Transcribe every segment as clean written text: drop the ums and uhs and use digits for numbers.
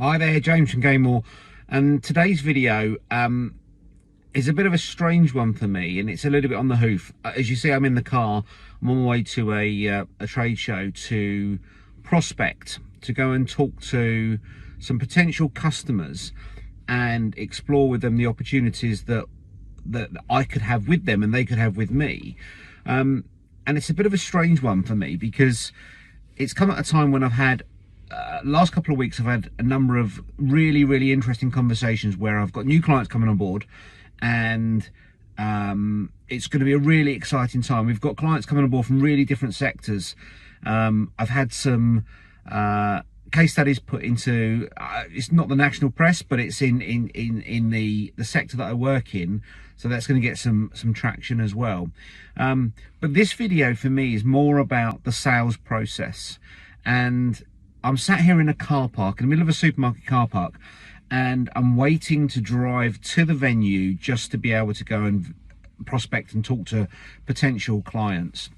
Hi there, James from Gainmore, and today's video is a bit of a strange one for me, and it's a little bit on the hoof. As you see, I'm in the car. I'm on my way to a trade show to prospect, to go and talk to some potential customers and explore with them the opportunities that I could have with them and they could have with me. And it's a bit of a strange one for me because it's come at a time when I've had last couple of weeks I've had a number of really interesting conversations where I've got new clients coming on board, and it's going to be a really exciting time. We've got clients coming on board from really different sectors. I've had some case studies put into it's not the national press, but it's in the sector that I work in, so that's going to get some traction as well. But this video for me is more about the sales process, and I'm sat here in a car park, in the middle of a supermarket car park, and I'm waiting to drive to the venue just to be able to go and prospect and talk to potential clients.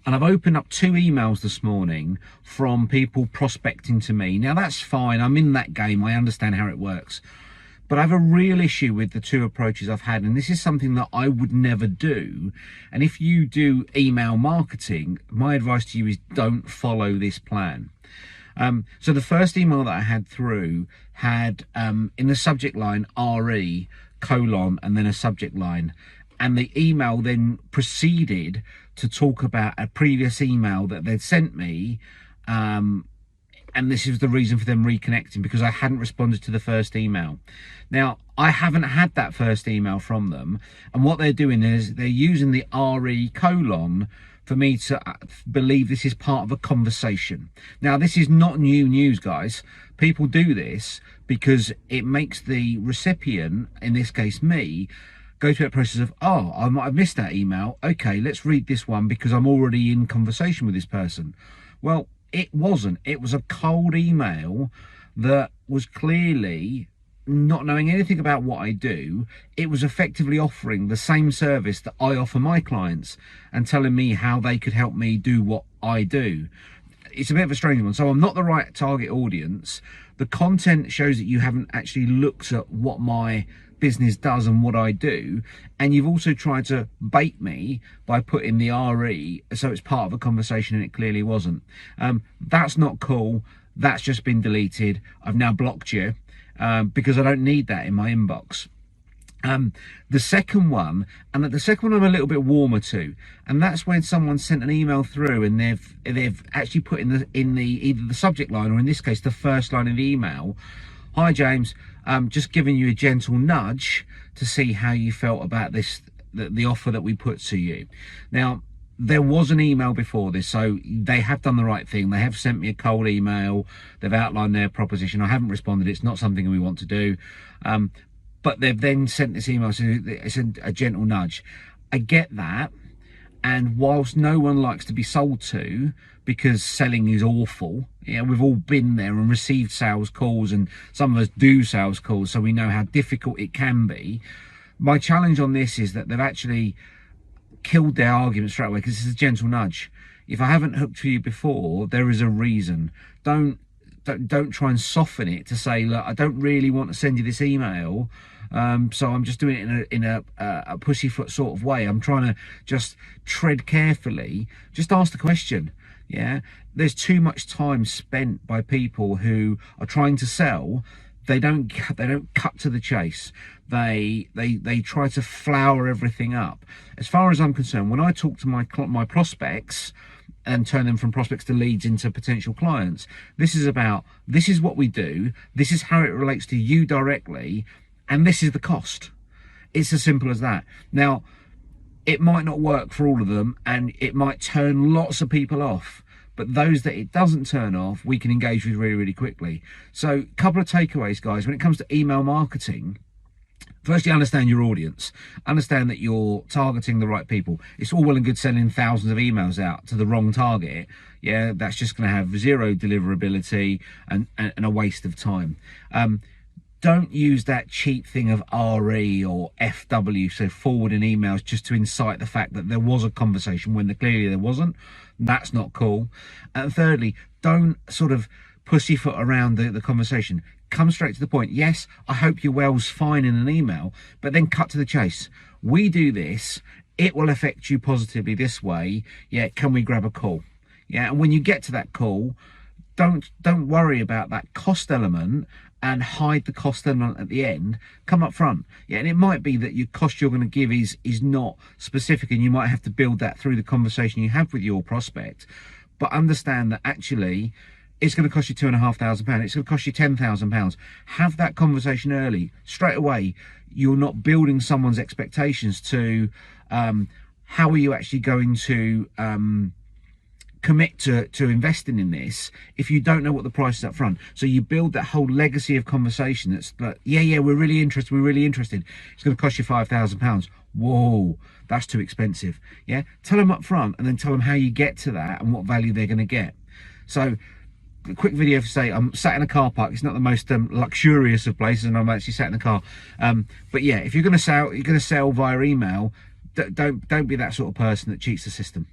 And I've opened up 2 emails this morning from people prospecting to me. Now that's fine, I'm in that game, I understand how it works. But I have a real issue with the 2 approaches I've had, and this is something that I would never do. And if you do email marketing, my advice to you is don't follow this plan. So the first email that I had through had in the subject line RE : and then a subject line, and the email then proceeded to talk about a previous email that they'd sent me, and this is the reason for them reconnecting, because I hadn't responded to the first email. Now, I haven't had that first email from them, and what they're doing is they're using the RE : for me to believe this is part of a conversation. Now, this is not new news, guys. People do this because it makes the recipient, in this case me, go through that process of, oh, I might have missed that email. Okay, let's read this one because I'm already in conversation with this person. Well, it wasn't. It was a cold email that was clearly not knowing anything about what I do. It was effectively offering the same service that I offer my clients and telling me how they could help me do what I do. It's a bit of a strange one. So I'm not the right target audience. The content shows that you haven't actually looked at what my business does and what I do, and you've also tried to bait me by putting the RE so it's part of a conversation, and it clearly wasn't. That's not cool. That's just been deleted. I've now blocked you because I don't need that in my inbox. The second one, and the second one I'm a little bit warmer to, and that's when someone sent an email through and they've actually put in the either the subject line, or in this case the first line of the email: "Hi James, just giving you a gentle nudge to see how you felt about this, the offer that we put to you." Now, there was an email before this, so they have done the right thing. They have sent me a cold email. They've outlined their proposition. I haven't responded. It's not something we want to do. But they've then sent this email, so it's a gentle nudge. I get that. And whilst no one likes to be sold to, because selling is awful, you know, we've all been there and received sales calls, and some of us do sales calls, so we know how difficult it can be. My challenge on this is that they've actually killed their argument straight away, because this is a gentle nudge. If I haven't hooked for you before, there is a reason. Don't try and soften it to say, look, I don't really want to send you this email, so I'm just doing it in a pussyfoot sort of way. I'm trying to just tread carefully. Just ask the question. Yeah, there's too much time spent by people who are trying to sell. They don't cut to the chase. They try to flower everything up. As far as I'm concerned, when I talk to my prospects and turn them from prospects to leads into potential clients, this is about, this is what we do, this is how it relates to you directly, and this is the cost. It's as simple as that. Now, it might not work for all of them, and it might turn lots of people off, but those that it doesn't turn off, we can engage with really quickly. So a couple of takeaways, guys. When it comes to email marketing, firstly, understand your audience. Understand that you're targeting the right people. It's all well and good sending thousands of emails out to the wrong target. Yeah, that's just going to have zero deliverability and a waste of time. Don't use that cheap thing of RE or FW, so forwarding emails, just to incite the fact that there was a conversation when clearly there wasn't. That's not cool. And thirdly, don't sort of pussyfoot around the conversation. Come straight to the point. Yes, I hope your well's fine in an email, but then cut to the chase. We do this, it will affect you positively this way. Yeah, can we grab a call? Yeah, and when you get to that call, don't worry about that cost element and hide the cost element at the end. Come up front. Yeah, and it might be that your cost you're going to give is not specific, and you might have to build that through the conversation you have with your prospect. But understand that actually it's going to cost you £2,500. It's going to cost you £10,000. Have that conversation early, straight away. You're not building someone's expectations to how are you actually going to commit to investing in this if you don't know what the price is up front. So you build that whole legacy of conversation that's like, yeah, we're really interested, it's going to cost you £5,000. Whoa, that's too expensive. Yeah, tell them up front, and then tell them how you get to that and what value they're going to get. So a quick video for say I'm sat in a car park. It's not the most luxurious of places, and I'm actually sat in the car, but yeah, if you're going to sell via email, don't be that sort of person that cheats the system.